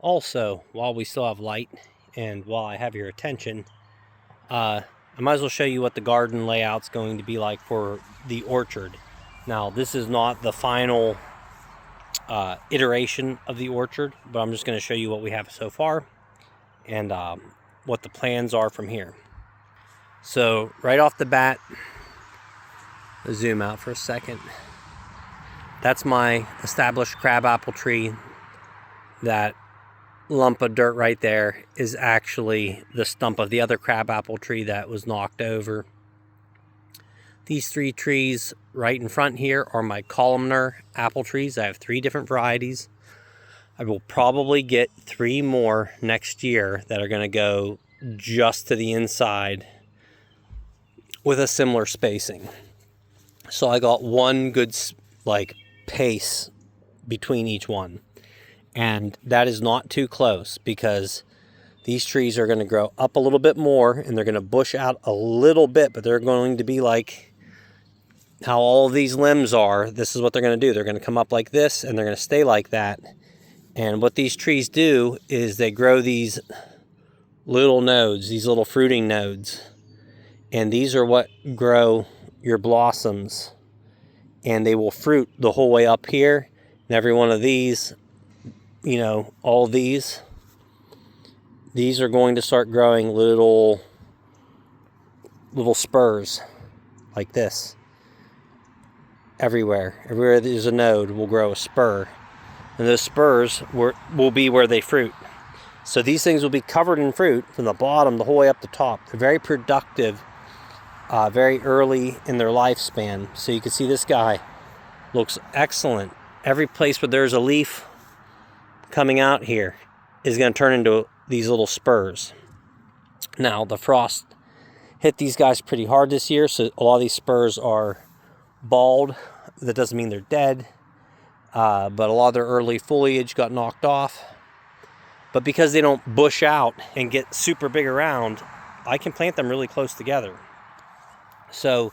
Also, while we still have light and while I have your attention, I might as well show you what the garden layout's going to be like for the orchard. Now, this is not the final iteration of the orchard, but I'm just going to show you what we have so far and what the plans are from here. So, right off the bat, I'll zoom out for a second. That's my established crabapple tree. That lump of dirt right there is actually the stump of the other crabapple tree that was knocked over. These three trees right in front here are my columnar apple trees. I have 3 different varieties. I will probably get 3 more next year that are going to go just to the inside with a similar spacing. So I got one good pace between each one. And that is not too close because these trees are going to grow up a little bit more and they're going to bush out a little bit, but they're going to be like how all of these limbs are. This is what they're going to do. They're going to come up like this and they're going to stay like that. And what these trees do is they grow these little nodes, these little fruiting nodes. And these are what grow your blossoms. And they will fruit the whole way up here. And every one of these, all these are going to start growing little spurs like this. Everywhere there's a node will grow a spur. And those spurs will be where they fruit. So these things will be covered in fruit from the bottom the whole way up the top. They're very productive, very early in their lifespan. So you can see this guy looks excellent. Every place where there's a leaf coming out here is going to turn into these little spurs. Now, the frost hit these guys pretty hard this year, so a lot of these spurs are bald. That doesn't mean they're dead, but a lot of their early foliage got knocked off. But because they don't bush out and get super big around, I can plant them really close together. So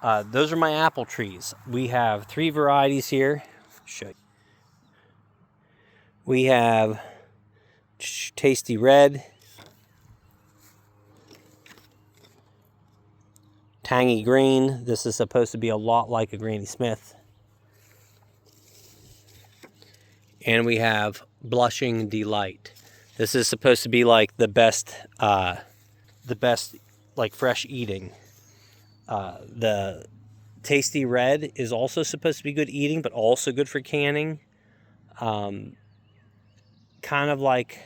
those are my apple trees. We have 3 varieties here. Show you. We have Tasty Red, Tangy Green. This is supposed to be a lot like a Granny Smith. And we have Blushing Delight. This is supposed to be like the best like fresh eating. The Tasty Red is also supposed to be good eating, but also good for canning. Kind of like,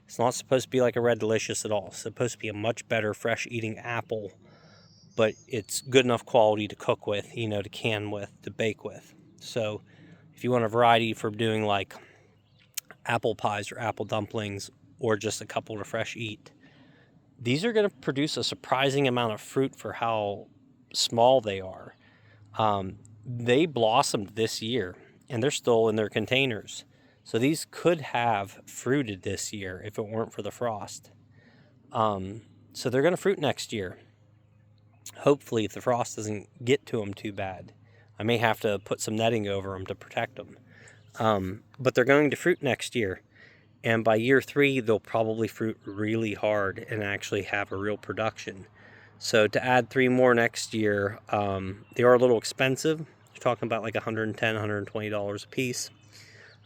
it's not supposed to be like a Red Delicious at all. It's supposed to be a much better fresh eating apple, but it's good enough quality to cook with, to can with, to bake with. So if you want a variety for doing like apple pies or apple dumplings or just a couple to fresh eat, these are going to produce a surprising amount of fruit for how small they are. They blossomed this year and they're still in their containers. So these could have fruited this year if it weren't for the frost. So they're going to fruit next year. Hopefully, if the frost doesn't get to them too bad. I may have to put some netting over them to protect them. But they're going to fruit next year. And by year 3, they'll probably fruit really hard and actually have a real production. So to add 3 more next year, they are a little expensive. You're talking about like $110, $120 a piece.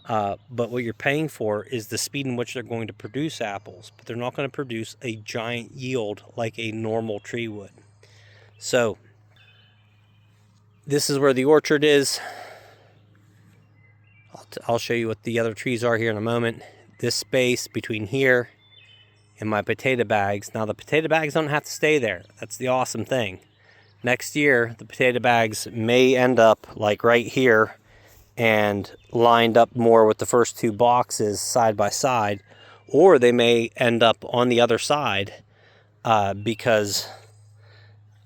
But what you're paying for is the speed in which they're going to produce apples, but they're not going to produce a giant yield like a normal tree would. So this is where the orchard is. I'll show you what the other trees are here in a moment. This space between here and my potato bags. Now the potato bags don't have to stay there. That's the awesome thing. Next year, the potato bags may end up like right here and lined up more with the first 2 boxes side by side, or they may end up on the other side because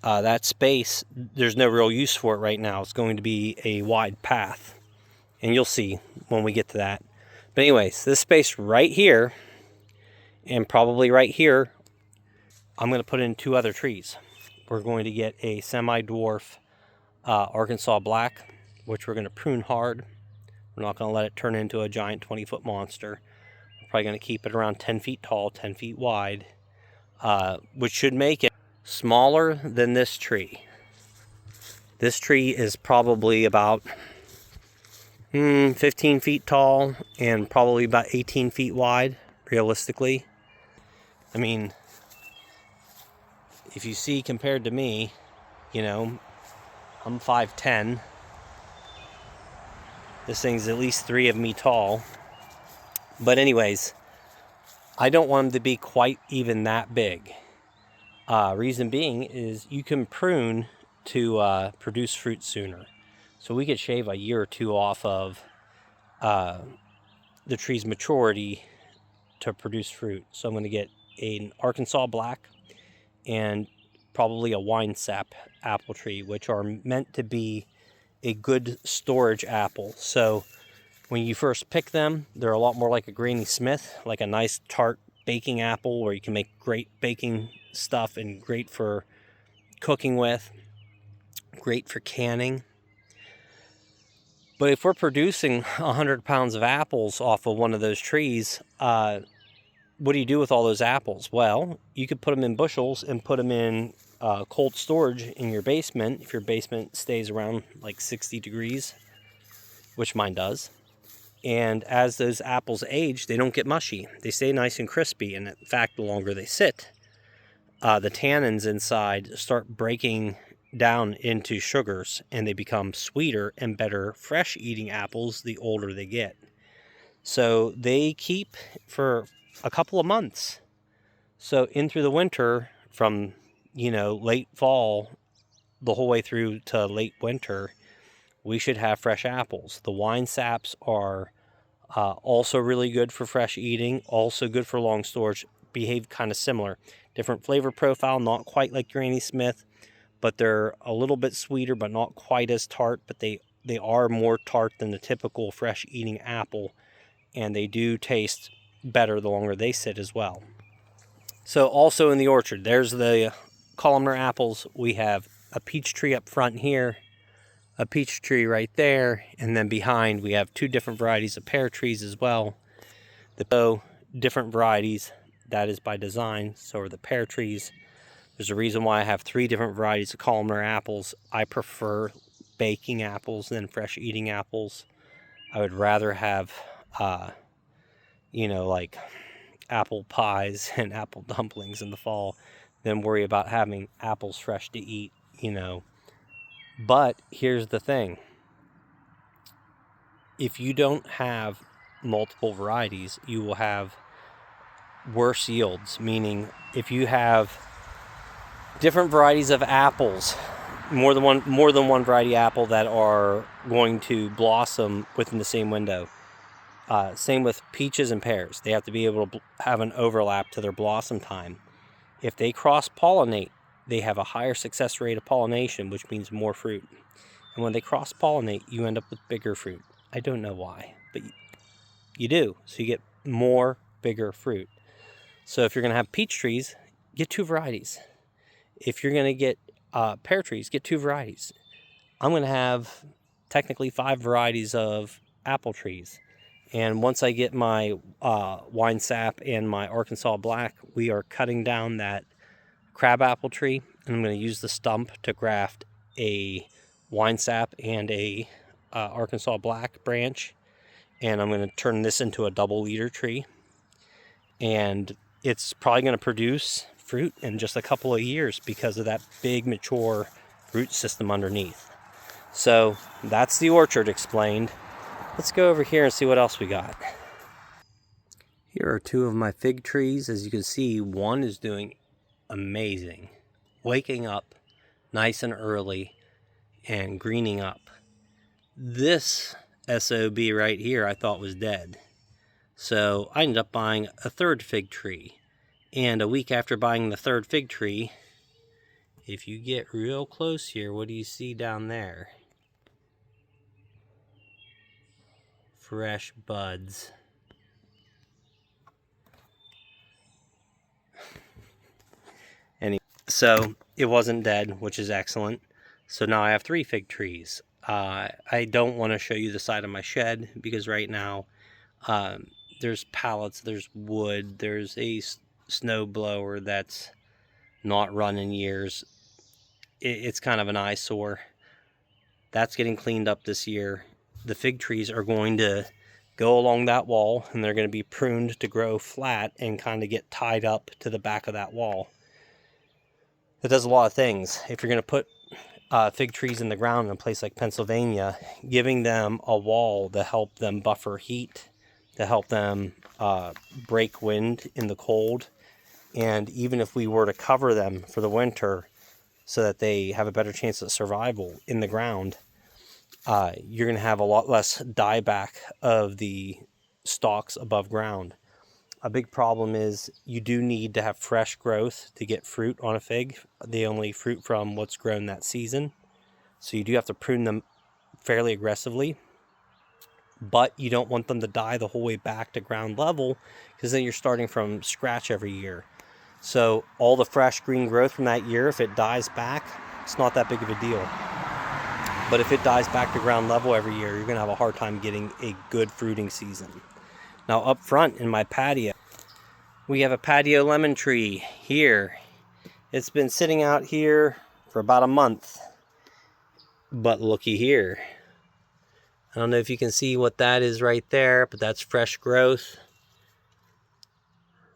that space, there's no real use for it right now. It's going to be a wide path, and you'll see when we get to that. But anyways, this space right here and probably right here, I'm going to put in 2 other trees. We're going to get a semi-dwarf Arkansas Black, which we're going to prune hard. We're not going to let it turn into a giant 20-foot monster. probably going to keep it around 10 feet tall, 10 feet wide, which should make it smaller than this tree. This tree is probably about 15 feet tall and probably about 18 feet wide, realistically. I mean, if you see compared to me, you know, I'm 5'10". This thing's at least 3 of me tall. But anyways, I don't want them to be quite even that big. Reason being is you can prune to produce fruit sooner. So we could shave a year or two off of the tree's maturity to produce fruit. So I'm going to get an Arkansas Black and probably a wine sap apple tree, which are meant to be a good storage apple. So when you first pick them, they're a lot more like a Granny Smith, like a nice tart baking apple where you can make great baking stuff and great for cooking with, great for canning. But if we're producing 100 pounds of apples off of one of those trees, what do you do with all those apples? Well, you could put them in bushels and put them in cold storage in your basement, if your basement stays around like 60 degrees, which mine does. And as those apples age, they don't get mushy. They stay nice and crispy. And in fact, the longer they sit, the tannins inside start breaking down into sugars, and they become sweeter and better fresh eating apples the older they get. So they keep for a couple of months. So in through the winter, from late fall the whole way through to late winter, we should have fresh apples. The wine saps are also really good for fresh eating, also good for long storage, behave kind of similar. Different flavor profile, not quite like Granny Smith, but they're a little bit sweeter, but not quite as tart, but they are more tart than the typical fresh eating apple, and they do taste better the longer they sit as well. So also in the orchard, there's the columnar apples. We have a peach tree up front here, a peach tree right there, and then behind we have 2 different varieties of pear trees as well. The different varieties, that is by design. So are the pear trees. There's a reason why I have 3 different varieties of columnar apples. I prefer baking apples than fresh eating apples. I would rather have like apple pies and apple dumplings in the fall than worry about having apples fresh to eat, But here's the thing. If you don't have multiple varieties, you will have worse yields. Meaning, if you have different varieties of apples, more than one variety apple that are going to blossom within the same window. Same with peaches and pears. They have to be able to have an overlap to their blossom time. If they cross-pollinate, they have a higher success rate of pollination, which means more fruit. And when they cross-pollinate, you end up with bigger fruit. I don't know why, but you do. So you get more, bigger fruit. So if you're going to have peach trees, get 2 varieties. If you're going to get pear trees, get 2 varieties. I'm going to have technically 5 varieties of apple trees. And once I get my wine sap and my Arkansas Black, we are cutting down that crabapple tree, and I'm going to use the stump to graft a wine sap and a Arkansas Black branch, and I'm going to turn this into a double leader tree, and it's probably going to produce fruit in just a couple of years because of that big mature root system underneath. So that's the orchard explained. Let's go over here and see what else we got. Here are 2 of my fig trees. As you can see, one is doing amazing, waking up nice and early and greening up. This SOB right here I thought was dead. So I ended up buying a 3rd fig tree. And a week after buying the 3rd fig tree, if you get real close here, what do you see down there? Fresh buds. So it wasn't dead, which is excellent. So now I have 3 fig trees. I don't want to show you the side of my shed because right now there's pallets, there's wood, there's a snow blower that's not run in years. It's kind of an eyesore. That's getting cleaned up this year. The fig trees are going to go along that wall, and they're going to be pruned to grow flat and kind of get tied up to the back of that wall. That does a lot of things. If you're going to put fig trees in the ground in a place like Pennsylvania, giving them a wall to help them buffer heat, to help them break wind in the cold, and even if we were to cover them for the winter so that they have a better chance of survival in the ground, you're going to have a lot less dieback of the stalks above ground. A big problem is you do need to have fresh growth to get fruit on a fig. They only fruit from what's grown that season. So you do have to prune them fairly aggressively. But you don't want them to die the whole way back to ground level, because then you're starting from scratch every year. So all the fresh green growth from that year, if it dies back, it's not that big of a deal. But if it dies back to ground level every year, you're going to have a hard time getting a good fruiting season. Now up front in my patio, we have a patio lemon tree here. It's been sitting out here for about a month. But looky here. I don't know if you can see what that is right there, but that's fresh growth.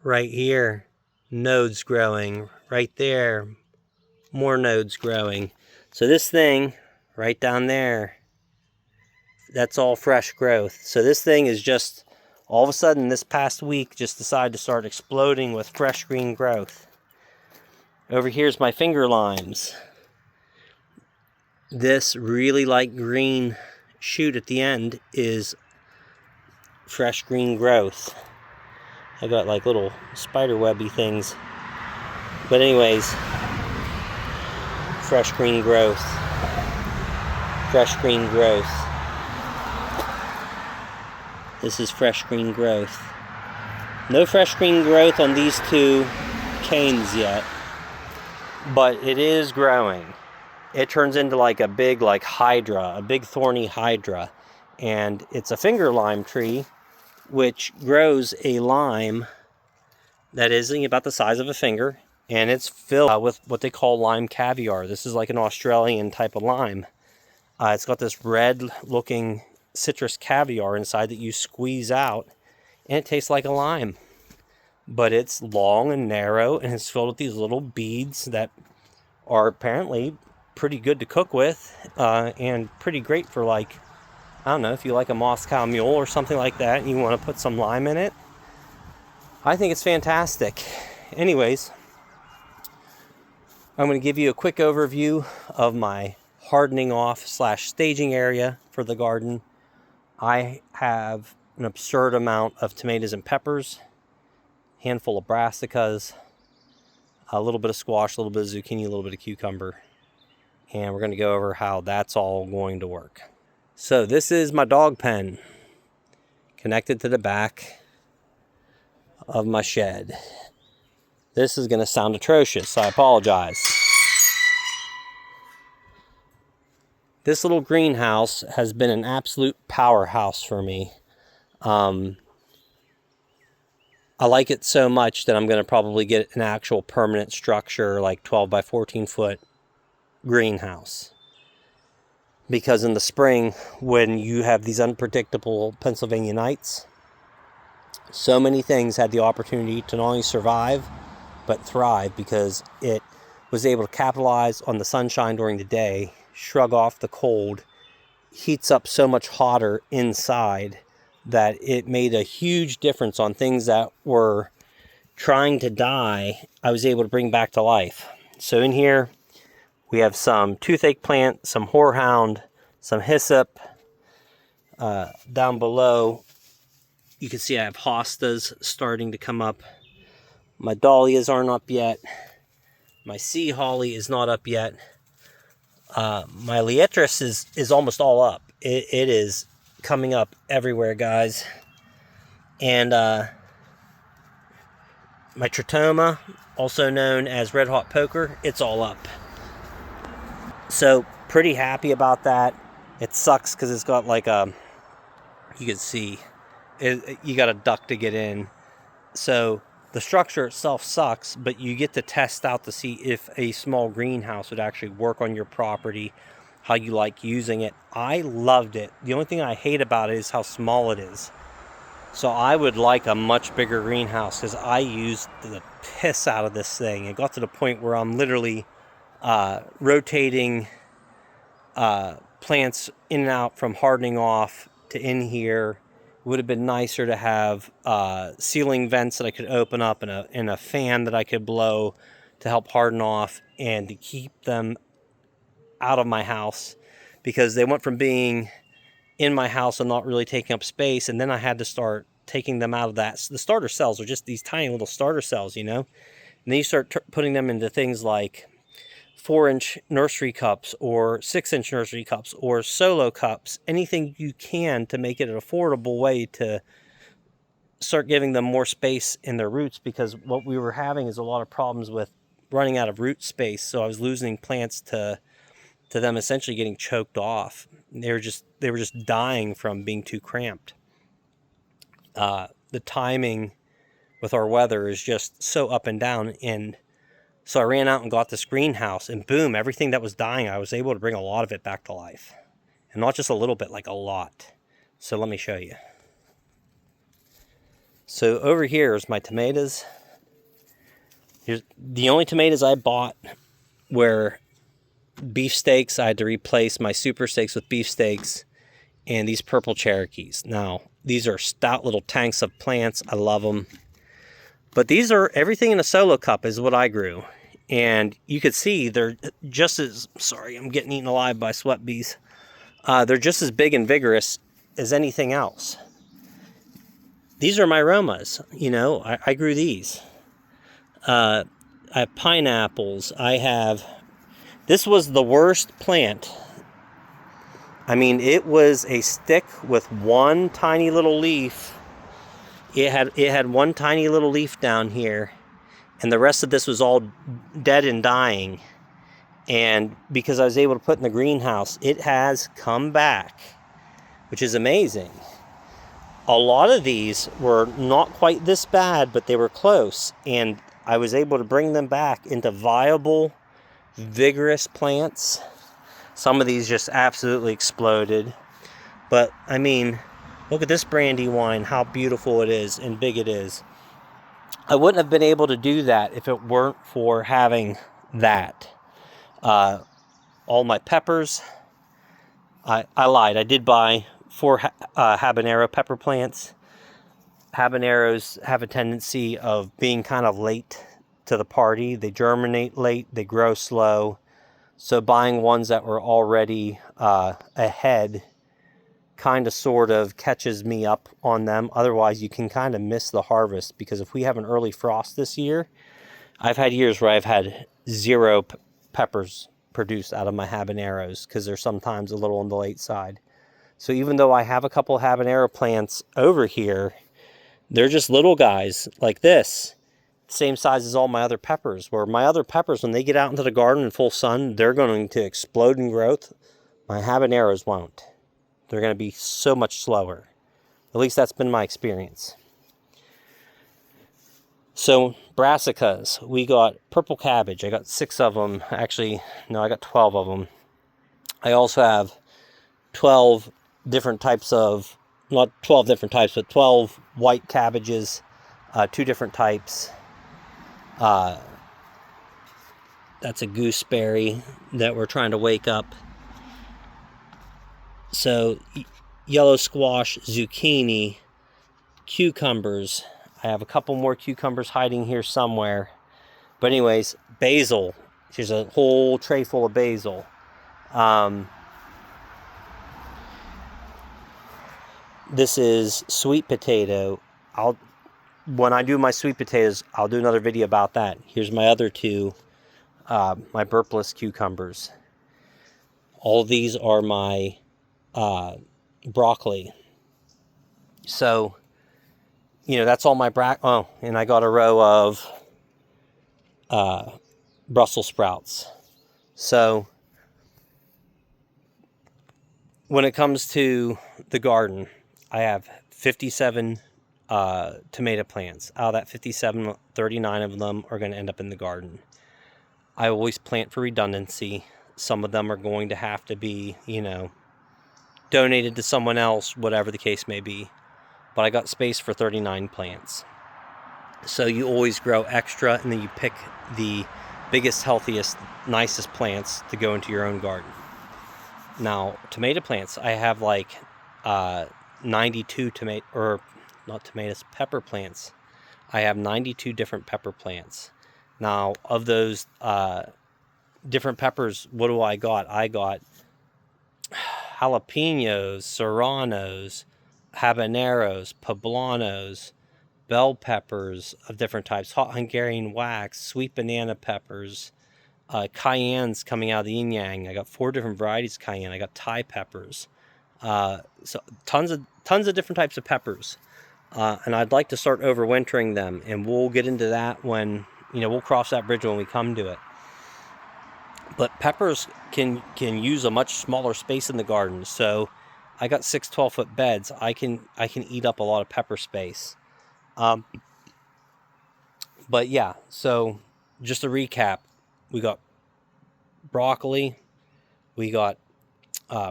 Right here, nodes growing. Right there, more nodes growing. So this thing right down there, that's all fresh growth. So this thing is just, all of a sudden this past week, just decided to start exploding with fresh green growth. Over here's my finger limes. This really light green shoot at the end is fresh green growth. I got like little spider webby things. But anyways, fresh green growth. Fresh green growth. This is fresh green growth. No fresh green growth on these two canes yet, but it is growing. It turns into like a big hydra, a big thorny hydra, and it's a finger lime tree which grows a lime that is about the size of a finger, and it's filled with what they call lime caviar. This is like an Australian type of lime. It's got this red looking citrus caviar inside that you squeeze out, and it tastes like a lime. But it's long and narrow, and it's filled with these little beads that are apparently pretty good to cook with, and pretty great for, like, I don't know, if you like a Moscow Mule or something like that and you want to put some lime in it. I think it's fantastic. Anyways, I'm going to give you a quick overview of my hardening off / staging area for the garden. I have an absurd amount of tomatoes and peppers, a handful of brassicas, a little bit of squash, a little bit of zucchini, a little bit of cucumber. And we're going to go over how that's all going to work. So this is my dog pen connected to the back of my shed. This is going to sound atrocious, so I apologize. This little greenhouse has been an absolute powerhouse for me. I like it so much that I'm going to probably get an actual permanent structure, like 12 by 14 foot greenhouse. Because in the spring, when you have these unpredictable Pennsylvania nights, so many things had the opportunity to not only survive, but thrive, because it was able to capitalize on the sunshine during the day, shrug off the cold, heats up so much hotter inside that it made a huge difference on things that were trying to die. I was able to bring back to life. So in here, we have some toothache plant, some horehound, some hyssop. Down below, you can see I have hostas starting to come up. My dahlias aren't up yet. My sea holly is not up yet. My liatris is almost all up. It is coming up everywhere, guys. And my tritoma, also known as red hot poker, it's all up. So pretty happy about that. It sucks because it's got like a, you can see, you got to duck to get in. So the structure itself sucks, but you get to test out to see if a small greenhouse would actually work on your property, how you like using it. I loved it. The only thing I hate about it is how small it is. So I would like a much bigger greenhouse, because I used the piss out of this thing. It got to the point where I'm literally rotating plants in and out from hardening off to in here. It would have been nicer to have ceiling vents that I could open up and a fan that I could blow to help harden off and to keep them out of my house, because they went from being in my house and not really taking up space, and then I had to start taking them out of that. So the starter cells are just these tiny little starter cells, you know? And then you start putting them into things like 4-inch nursery cups or 6-inch nursery cups or solo cups, anything you can to make it an affordable way to start giving them more space in their roots, because what we were having is a lot of problems with running out of root space. So I was losing plants to them essentially getting choked off. They were just dying from being too cramped. The timing with our weather is just so up and down, and so I ran out and got this greenhouse, and boom, everything that was dying, I was able to bring a lot of it back to life. And not just a little bit, like a lot. So let me show you. So over here is my tomatoes. Here's the only tomatoes I bought were beefsteaks. I had to replace my super steaks with beefsteaks, and these purple Cherokees. Now, these are stout little tanks of plants. I love them. But these are, everything in a solo cup is what I grew. And you could see they're just as, sorry, I'm getting eaten alive by sweat bees. They're just as big and vigorous as anything else. These are my Romas, you know, I grew these. I have pineapples. This was the worst plant. I mean, it was a stick with one tiny little leaf. It had one tiny little leaf down here, and the rest of this was all dead and dying. And because I was able to put in the greenhouse, it has come back, which is amazing. A lot of these were not quite this bad, but they were close, and I was able to bring them back into viable, vigorous plants. Some of these just absolutely exploded. But, I mean, look at this Brandywine, how beautiful it is and big it is. I wouldn't have been able to do that if it weren't for having that. All my peppers, I lied. I did buy 4 habanero pepper plants. Habaneros have a tendency of being kind of late to the party. They germinate late, they grow slow. So buying ones that were already ahead kind of sort of catches me up on them. Otherwise, you can kind of miss the harvest, because if we have an early frost this year, I've had years where I've had 0 peppers produced out of my habaneros, because they're sometimes a little on the late side. So even though I have a couple habanero plants over here, they're just little guys like this, same size as all my other peppers, where my other peppers, when they get out into the garden in full sun, they're going to explode in growth. My habaneros won't. They're going to be so much slower. At least that's been my experience. So, brassicas. We got purple cabbage. I got 6 of them. Actually, no, I got 12 of them. I also have 12 different types of, not 12 different types, but 12 white cabbages, 2 different types. That's a gooseberry that we're trying to wake up. So, yellow squash, zucchini, cucumbers. I have a couple more cucumbers hiding here somewhere. But anyways, basil. There's a whole tray full of basil. This is sweet potato. When I do my sweet potatoes, I'll do another video about that. Here's my other 2, my burpless cucumbers. All these are my broccoli. So, you know, that's all my and I got a row of Brussels sprouts. So, when it comes to the garden, I have 57 tomato plants. Out of that 57, 39 of them are going to end up in the garden. I always plant for redundancy. Some of them are going to have to be, you know, donated to someone else, whatever the case may be. But I got space for 39 plants. So you always grow extra, and then you pick the biggest, healthiest, nicest plants to go into your own garden. Now, tomato plants, I have like 92 pepper plants. I have 92 different pepper plants. Now, of those different peppers, what do I got? I got jalapenos, serranos, habaneros, poblanos, bell peppers of different types, hot Hungarian wax, sweet banana peppers, cayennes coming out of the yin yang. I got 4 different varieties of cayenne. I got Thai peppers. So tons of different types of peppers. And I'd like to start overwintering them, and we'll get into that when, you know, we'll cross that bridge when we come to it. But peppers can use a much smaller space in the garden. So I got 6 12-foot beds. I can eat up a lot of pepper space. But yeah, so just to recap, we got broccoli, we got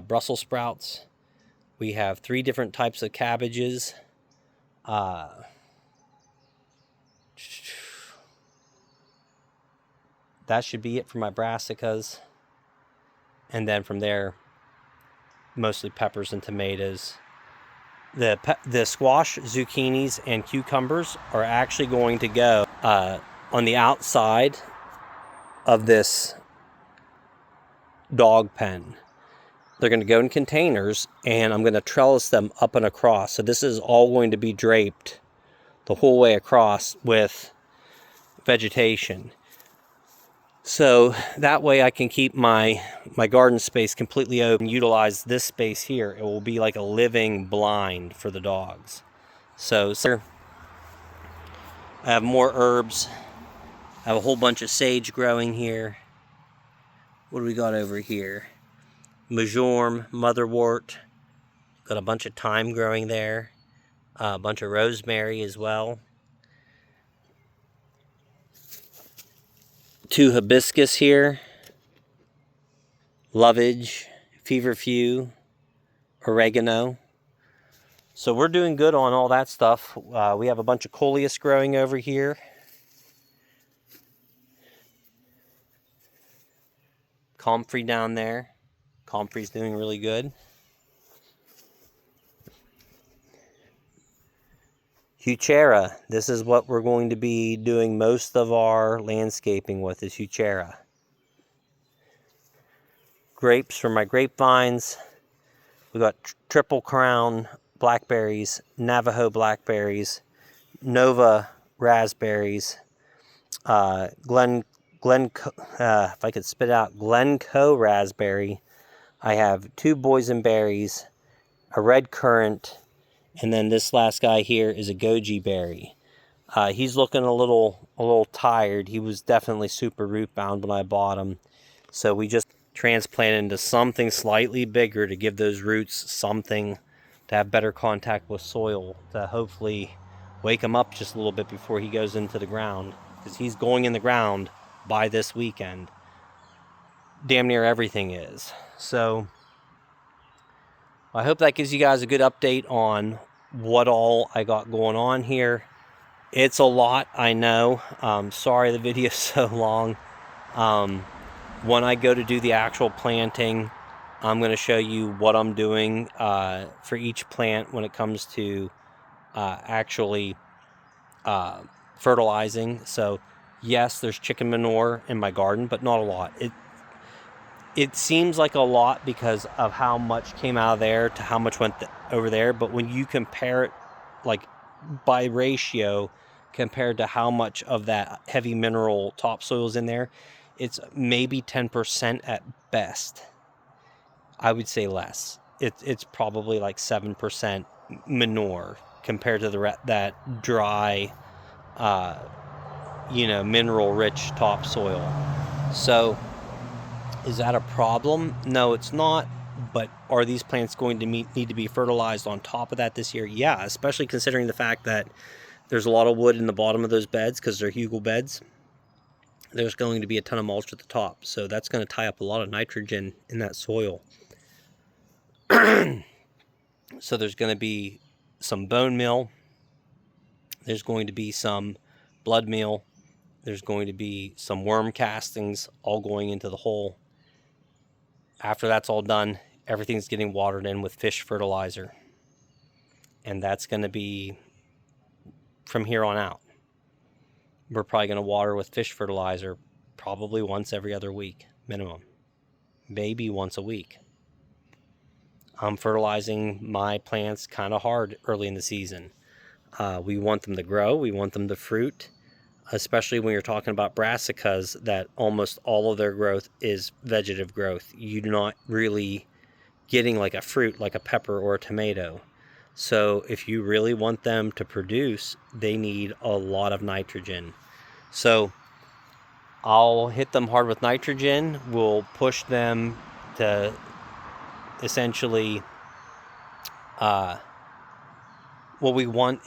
Brussels sprouts, we have 3 different types of cabbages. That should be it for my brassicas. And then from there, mostly peppers and tomatoes. The squash, zucchinis, and cucumbers are actually going to go on the outside of this dog pen. They're going to go in containers, and I'm going to trellis them up and across. So this is all going to be draped the whole way across with vegetation. So that way I can keep my garden space completely open, utilize this space here. It will be like a living blind for the dogs. So I have more herbs. I have a whole bunch of sage growing here. What do we got over here? Majorm, motherwort. Got a bunch of thyme growing there. A bunch of rosemary as well. 2 hibiscus here. Lovage, feverfew, oregano. So we're doing good on all that stuff. We have a bunch of coleus growing over here. Comfrey down there. Comfrey's doing really good. Heuchera. This is what we're going to be doing most of our landscaping with, is Heuchera. Grapes from my grapevines. We got Triple Crown blackberries, Navajo blackberries, Nova raspberries, if I could spit out, Glencoe raspberry. I have 2 boysenberries, a red currant, and then this last guy here is a goji berry. He's looking a little tired. He was definitely super root bound when I bought him. So we just transplanted into something slightly bigger to give those roots something to have better contact with soil, to hopefully wake him up just a little bit before he goes into the ground. Because he's going in the ground by this weekend. Damn near everything is. So I hope that gives you guys a good update on what all I got going on here. It's a lot, I know. Sorry the video's so long. When I go to do the actual planting, I'm going to show you what I'm doing for each plant when it comes to actually fertilizing. So yes, there's chicken manure in my garden, but not a lot. It seems like a lot because of how much came out of there to how much went over there. But when you compare it, like by ratio, compared to how much of that heavy mineral topsoil is in there, it's maybe 10% at best. I would say less. It's probably like 7% manure compared to that dry, mineral-rich topsoil. So is that a problem? No, it's not. But are these plants going to need to be fertilized on top of that this year? Yeah, especially considering the fact that there's a lot of wood in the bottom of those beds because they're hugel beds. There's going to be a ton of mulch at the top, so that's going to tie up a lot of nitrogen in that soil. So there's going to be some bone meal, there's going to be some blood meal, there's going to be some worm castings all going into the hole. After that's all done, everything's getting watered in with fish fertilizer, and that's going to be from here on out. We're probably going to water with fish fertilizer probably once every other week minimum, maybe once a week. I'm fertilizing my plants kind of hard early in the season. We want them to grow, we want them to fruit, especially when you're talking about brassicas, that almost all of their growth is vegetative growth. You're not really getting like a fruit like a pepper or a tomato. So if you really want them to produce, they need a lot of nitrogen. So I'll hit them hard with nitrogen. We'll push them to essentially, what we want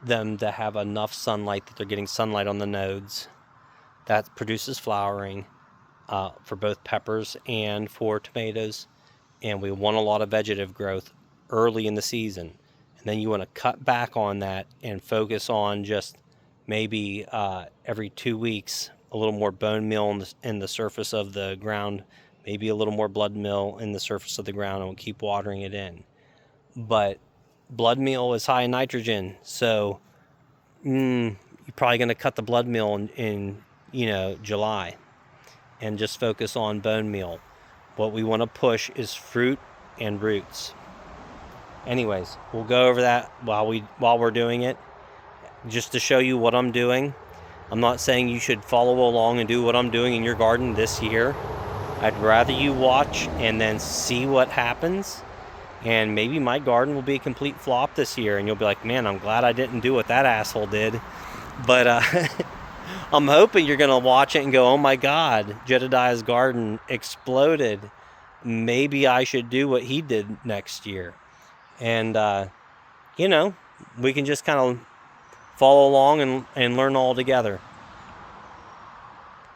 them to have enough sunlight, that they're getting sunlight on the nodes. That produces flowering for both peppers and for tomatoes. And we want a lot of vegetative growth early in the season. And then you want to cut back on that and focus on just maybe every 2 weeks, a little more bone meal in the surface of the ground, maybe a little more blood meal in the surface of the ground, and we'll keep watering it in. But blood meal is high in nitrogen, so you're probably going to cut the blood meal in July and just focus on bone meal. What we want to push is fruit and roots. Anyways, we'll go over that while we're doing it, just to show you what I'm doing. I'm not saying you should follow along and do what I'm doing in your garden this year. I'd rather you watch and then see what happens. And maybe my garden will be a complete flop this year, and you'll be like, man, I'm glad I didn't do what that asshole did. But I'm hoping you're going to watch it and go, oh my God, Jedediah's garden exploded. Maybe I should do what he did next year. And, we can just kind of follow along and learn all together.